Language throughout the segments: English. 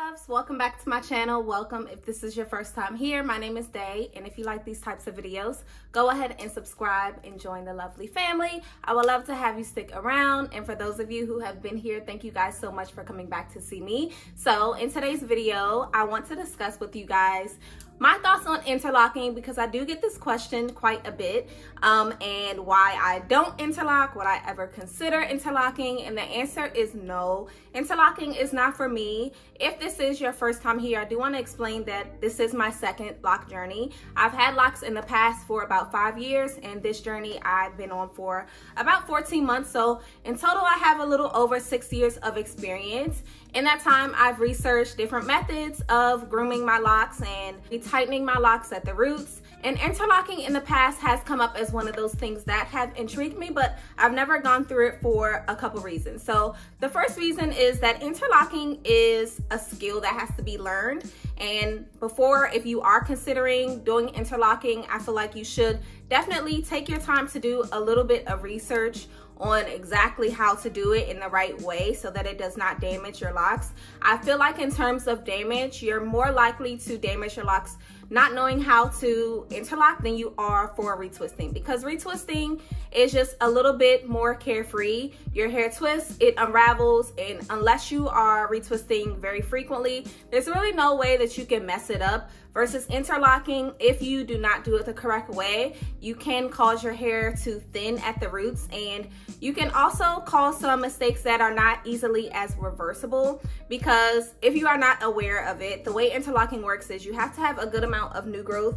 Loves, welcome back to my channel. Welcome if this is your first time here. My name is Day, and if you like these types of videos, go ahead and subscribe and join the lovely family. I would love to have you stick around, and for those of you who have been here, thank you guys so much for coming back to see me. So in today's video, I want to discuss with you guys my thoughts on interlocking, because I do get this question quite a bit, and why I don't interlock, would I ever consider interlocking? And the answer is no. Interlocking is not for me. If this is your first time here, I do want to explain that this is my second lock journey. I've had locks in the past for about 5 years, and this journey I've been on for about 14 months. So in total, I have a little over 6 years of experience. In that time, I've researched different methods of grooming my locks and tightening my locks at the roots. And interlocking in the past has come up as one of those things that have intrigued me, but I've never gone through it for a couple reasons. So the first reason is that interlocking is a skill that has to be learned. And before, if you are considering doing interlocking, I feel like you should definitely take your time to do a little bit of research on exactly how to do it in the right way so that it does not damage your locks. I feel like in terms of damage, you're more likely to damage your locks not knowing how to interlock than you are for retwisting, because retwisting is just a little bit more carefree. Your hair twists, it unravels, and unless you are retwisting very frequently, there's really no way that you can mess it up. Versus interlocking, if you do not do it the correct way, you can cause your hair to thin at the roots, and you can also cause some mistakes that are not easily as reversible, because if you are not aware of it, the way interlocking works is you have to have a good amount of new growth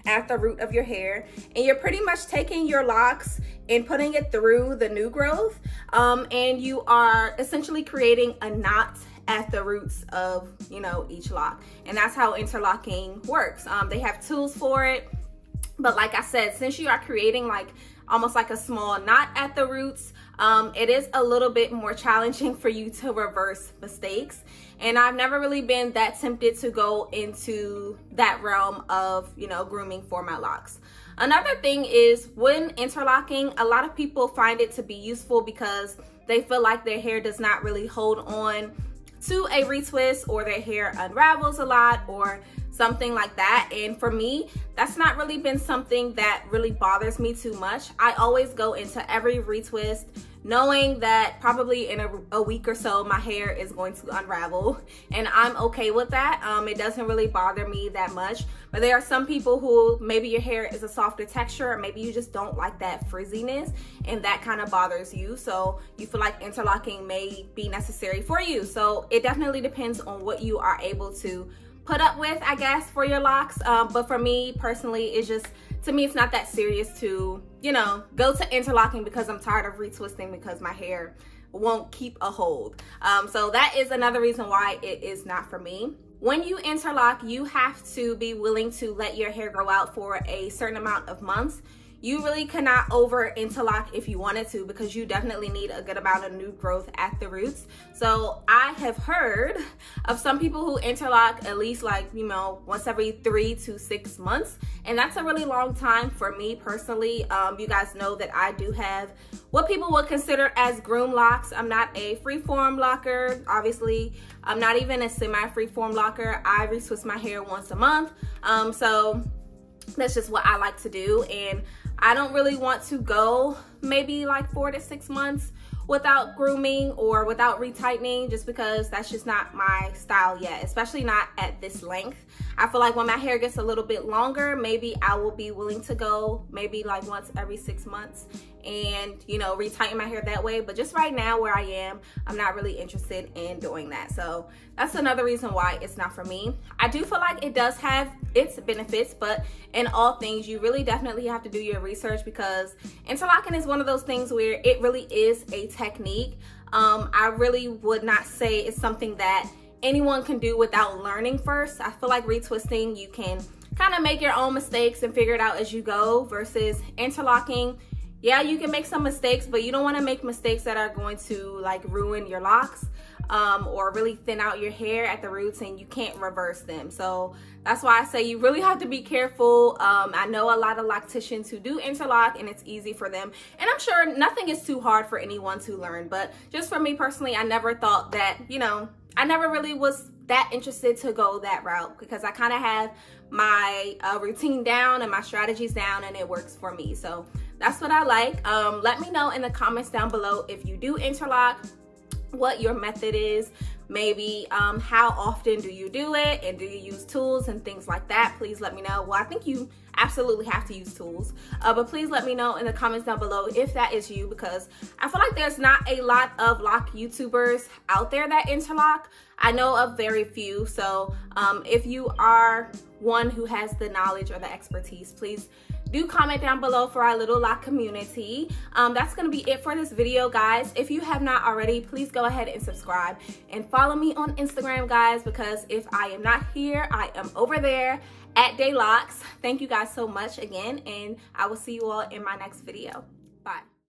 at the root of your hair, and you're pretty much taking your locks and putting it through the new growth, and you are essentially creating a knot at the roots of, each lock. And that's how interlocking works. They have tools for it, but like I said, since you are creating almost like a small knot at the roots, it is a little bit more challenging for you to reverse mistakes. And I've never really been that tempted to go into that realm of, grooming for my locks. Another thing is, when interlocking, a lot of people find it to be useful because they feel like their hair does not really hold on to a retwist, or their hair unravels a lot, or something like that. And for me, that's not really been something that really bothers me too much. I always go into every retwist knowing that probably in a week or so my hair is going to unravel, and I'm okay with that. It doesn't really bother me that much. But there are some people who maybe your hair is a softer texture, or maybe you just don't like that frizziness, and that kind of bothers you, so you feel like interlocking may be necessary for you. So it definitely depends on what you are able to put up with, I guess, for your locks. But for me personally, it's just, to me, it's not that serious to, go to interlocking because I'm tired of retwisting because my hair won't keep a hold. So that is another reason why it is not for me. When you interlock, you have to be willing to let your hair grow out for a certain amount of months. You really cannot over interlock if you wanted to, because you definitely need a good amount of new growth at the roots. So I have heard of some people who interlock at least once every 3 to 6 months. And that's a really long time for me personally. You guys know that I do have what people would consider as groom locks. I'm not a freeform locker. Obviously, I'm not even a semi-freeform locker. I retwist my hair once a month. So that's just what I like to do. And I don't really want to go maybe 4 to 6 months without grooming or without retightening, just because that's just not my style yet, especially not at this length. I feel like when my hair gets a little bit longer, maybe I will be willing to go maybe once every 6 months and retighten my hair that way. But just right now where I am, I'm not really interested in doing that. So that's another reason why it's not for me. I do feel like it does have its benefits, but in all things, you really definitely have to do your research, because interlocking is one of those things where it really is a technique. I really would not say it's something that anyone can do without learning first. I feel like retwisting, you can kind of make your own mistakes and figure it out as you go, versus interlocking, yeah, you can make some mistakes, but you don't want to make mistakes that are going to ruin your locks, or really thin out your hair at the roots, and you can't reverse them. So that's why I say you really have to be careful. I know a lot of locticians who do interlock, and it's easy for them, and I'm sure nothing is too hard for anyone to learn. But just for me personally, I never thought that I never really was that interested to go that route because I kind of have my routine down and my strategies down, and it works for me. So that's what I like. Let me know in the comments down below if you do interlock, what your method is, maybe how often do you do it, and do you use tools and things like that. Please let me know. Well, I think you absolutely have to use tools, but please let me know in the comments down below if that is you, because I feel like there's not a lot of lock YouTubers out there that interlock. I know of very few. So if you are one who has the knowledge or the expertise, please do comment down below for our little lock community. That's gonna be it for this video, guys. If you have not already, please go ahead and subscribe and follow me on Instagram, guys, because if I am not here, I am over there at Daylocks. Thank you guys so much again, and I will see you all in my next video. Bye.